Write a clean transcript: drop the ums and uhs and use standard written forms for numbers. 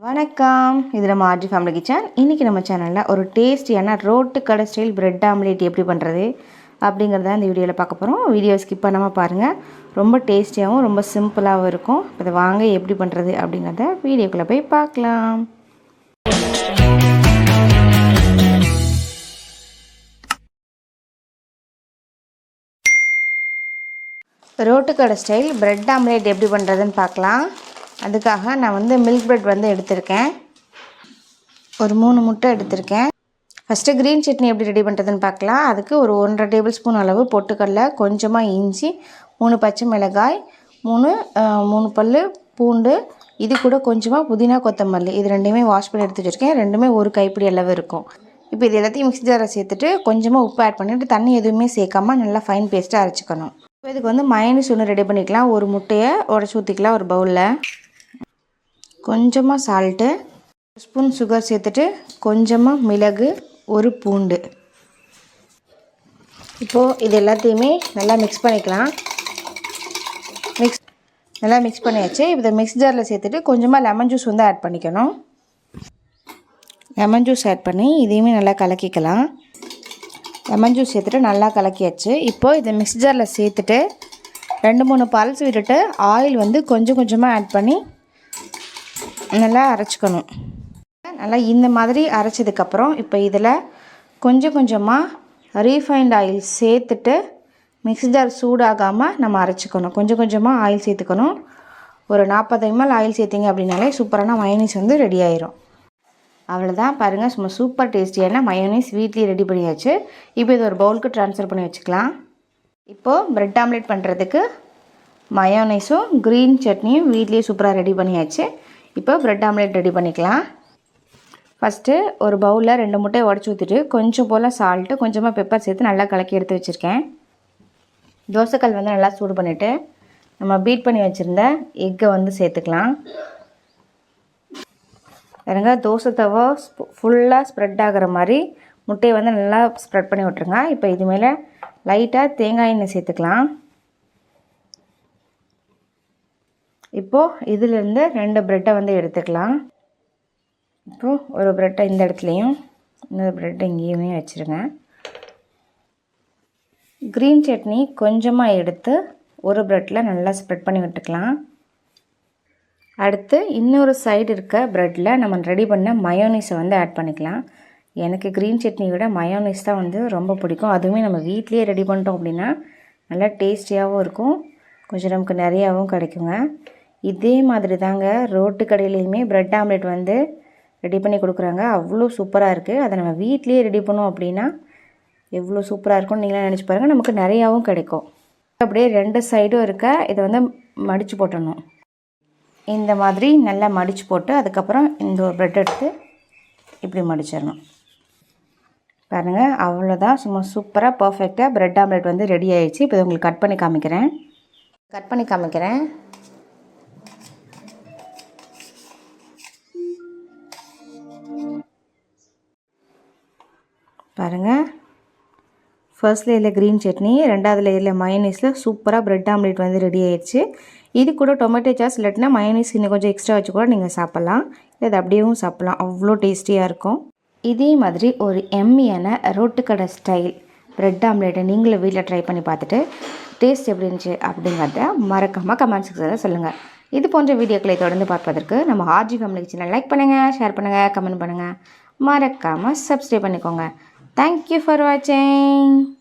வணக்கம், இது நம்ம ஆர்ஜி ஃபேமிலி கிச்சன். இன்றைக்கி நம்ம சேனலில் ஒரு டேஸ்டியான ரோட்டு கடை ஸ்டைல் பிரெட் ஆம்லேட் எப்படி பண்ணுறது அப்படிங்கிறத இந்த வீடியோவில் பார்க்க போகிறோம். வீடியோ ஸ்கிப் பண்ணாமல் பாருங்கள். ரொம்ப டேஸ்டியாகவும் ரொம்ப சிம்பிளாகவும் இருக்கும். இதை வாங்க எப்படி பண்ணுறது அப்படிங்கிறத வீடியோக்குள்ளே போய் பார்க்கலாம். ரோட்டு கடை ஸ்டைல் பிரெட் ஆம்லேட் எப்படி பண்ணுறதுன்னு பார்க்கலாம். அதுக்காக நான் மில்க் பிரெட் எடுத்திருக்கேன். ஒரு 3 முட்டை எடுத்திருக்கேன். ஃபஸ்ட்டு க்ரீன் சட்னி எப்படி ரெடி பண்ணுறதுன்னு பார்க்கலாம். அதுக்கு ஒரு 1.5 டேபிள் ஸ்பூன் அளவு பொட்டுக்கடலை, கொஞ்சமாக இஞ்சி, 3 பச்சை மிளகாய், 3 பல் பூண்டு, இது கூட கொஞ்சமாக புதினா கொத்தமல்லி, இது ரெண்டையுமே வாஷ் பண்ணி எடுத்து வச்சுருக்கேன். ரெண்டுமே ஒரு கைப்பிடி அளவு இருக்கும். இப்போ இது எல்லாத்தையும் மிக்ஸி ஜாரில் சேர்த்துட்டு கொஞ்சமாக உப்பு ஆட் பண்ணிவிட்டு தண்ணி எதுவுமே சேர்க்காமல் நல்லா ஃபைன் பேஸ்ட்டாக அரைச்சிக்கணும். இப்போ இதுக்கு மயோனைஸ் ஒன்று ரெடி பண்ணிக்கலாம். ஒரு முட்டையை உடச்சி ஊற்றிக்கலாம் ஒரு பவுலில். கொஞ்சமாக சால்ட்டு, 1 ஸ்பூன் சுகர் சேர்த்துட்டு கொஞ்சமாக மிளகு, ஒரு பூண்டு. இப்போது இது எல்லாத்தையுமே நல்லா மிக்ஸ் பண்ணிக்கலாம். நல்லா மிக்ஸ் பண்ணியாச்சு. இப்போ மிக்ஸ் ஜாரில் சேர்த்துட்டு கொஞ்சமாக லெமன் ஜூஸ் ஆட் பண்ணிக்கணும். லெமன் ஜூஸ் ஆட் பண்ணி இதையுமே நல்லா கலக்கிக்கலாம். லெமன் ஜூஸ் சேர்த்துட்டு நல்லா கலக்கியாச்சு. இப்போது இதை மிக்ஸ் ஜாரில் சேர்த்துட்டு 2-3 பல்ஸ் விட்டுட்டு ஆயில் கொஞ்சம் கொஞ்சமாக ஆட் பண்ணி நல்லா அரைச்சிக்கணும். நல்லா இந்த மாதிரி அரைச்சதுக்கப்புறம் இப்போ இதில் கொஞ்சம் கொஞ்சமாக ரீஃபைண்ட் ஆயில் சேர்த்துட்டு மிக்ஸி ஜார் சூடாகாமல் நம்ம அரைச்சிக்கணும். கொஞ்சம் கொஞ்சமாக ஆயில் சேர்த்துக்கணும். ஒரு 40 ml ஆயில் சேர்த்திங்க அப்படின்னாலே சூப்பரான மயோனைஸ் ரெடி ஆயிரும். அவ்வளோதான், பாருங்கள், சும்மா சூப்பர் டேஸ்டியான மயோனைஸ் வீட்லேயே ரெடி பண்ணியாச்சு. இப்போ இது ஒரு பவுலுக்கு ட்ரான்ஸ்ஃபர் பண்ணி வச்சுக்கலாம். இப்போது பிரெட் ஆம்லேட் பண்ணுறதுக்கு மயோனைஸும் க்ரீன் சட்னியும் வீட்லேயே சூப்பராக ரெடி பண்ணியாச்சு. இப்போ பிரெட் ஆம்லேட் ரெடி பண்ணிக்கலாம். ஃபஸ்ட்டு ஒரு பவுலில் 2 முட்டையை உடச்சி ஊற்றிட்டு கொஞ்சம் போல் சால்ட்டு, கொஞ்சமாக பெப்பர் சேர்த்து நல்லா கலக்கி எடுத்து வச்சுருக்கேன். தோசைக்கல் நல்லா சூடு பண்ணிவிட்டு நம்ம பீட் பண்ணி வச்சுருந்த எக்கை சேர்த்துக்கலாம். பாருங்க, தோசை தவா ஃபுல்லாக ஸ்ப்ரெட் ஆகிற மாதிரி முட்டையை நல்லா ஸ்ப்ரெட் பண்ணி விட்ருங்க. இப்போ இது மேலே லைட்டாக தேங்காய் எண்ணெய் சேர்த்துக்கலாம். இப்போது இதிலேருந்து 2 ப்ரெட்டை எடுத்துக்கலாம். இப்போது ஒரு ப்ரெட்டை இந்த இடத்துலையும் இன்னொரு ப்ரெட்டை இங்கேயுமே வச்சுருங்க. க்ரீன் சட்னி கொஞ்சமாக எடுத்து ஒரு ப்ரெட்டில் நல்லா ஸ்ப்ரெட் பண்ணி விட்டுக்கலாம். அடுத்து இன்னொரு சைடு இருக்க ப்ரெட்டில் நம்ம ரெடி பண்ண மயோனைஸை ஆட் பண்ணிக்கலாம். எனக்கு க்ரீன் சட்னி விட மயோனைஸ் தான் ரொம்ப பிடிக்கும். அதுவுமே நம்ம வீட்லேயே ரெடி பண்ணிட்டோம் அப்படின்னா நல்லா டேஸ்டியாகவும் இருக்கும், கொஞ்சம் நமக்கு நிறையாவும் கிடைக்குங்க. இதே மாதிரி தாங்க ரோட்டு கடையிலையுமே பிரெட் ஆம்லேட் ரெடி பண்ணி கொடுக்குறாங்க. அவ்வளோ சூப்பராக இருக்குது. அதை நம்ம வீட்லேயே ரெடி பண்ணோம் அப்படின்னா எவ்வளோ சூப்பராக இருக்கும்னு நீங்களாம் நினச்சி பாருங்கள். நமக்கு நிறையாவும் கிடைக்கும். அப்படியே 2 சைடும் இருக்க இதை மடித்து போட்டணும். இந்த மாதிரி நல்லா மடித்து போட்டு அதுக்கப்புறம் இந்த ஒரு ப்ரெட் எடுத்து இப்படி மடிச்சிடணும். பாருங்கள், அவ்வளோதான், சும்மா சூப்பராக பர்ஃபெக்டாக பிரெட் ஆம்லேட் ரெடி ஆகிடுச்சு. இப்போ உங்களுக்கு கட் பண்ணி காமிக்கிறேன். பாருங்கள், ஃபர்ஸ்ட் லேயரில் க்ரீன் சட்னி, 2வது லேயரில் மயோனைஸில் சூப்பராக பிரெட் ஆம்லேட் ரெடி ஆயிடுச்சு. இது கூட டொமேட்டோ சாஸ் இல்லாட்டினா மயோனைஸ் இன்னும் கொஞ்சம் எக்ஸ்ட்ரா வச்சு கூட நீங்கள் சாப்பிட்லாம். இல்லை அது அப்படியேவும் சாப்பிட்லாம், அவ்வளோ டேஸ்டியாக இருக்கும். இதே மாதிரி ஒரு எம்மியான ரோட்டு கடை ஸ்டைல் பிரெட் ஆம்லேட்டை நீங்களும் வீட்டில் ட்ரை பண்ணி பார்த்துட்டு டேஸ்ட் எப்படி இருந்துச்சு அப்படிங்கிறத மறக்காமல் கமெண்ட் செக்ஷனில் சொல்லுங்கள். இது போன்ற வீடியோக்களை தொடர்ந்து பார்ப்பதற்கு நம்ம ஆர்ஜி ஃபேமிலி கிச்சனை லைக் பண்ணுங்கள், ஷேர் பண்ணுங்கள், கமெண்ட் பண்ணுங்கள், மறக்காமல் சப்ஸ்கிரைப் பண்ணிக்கோங்க. Thank you for watching.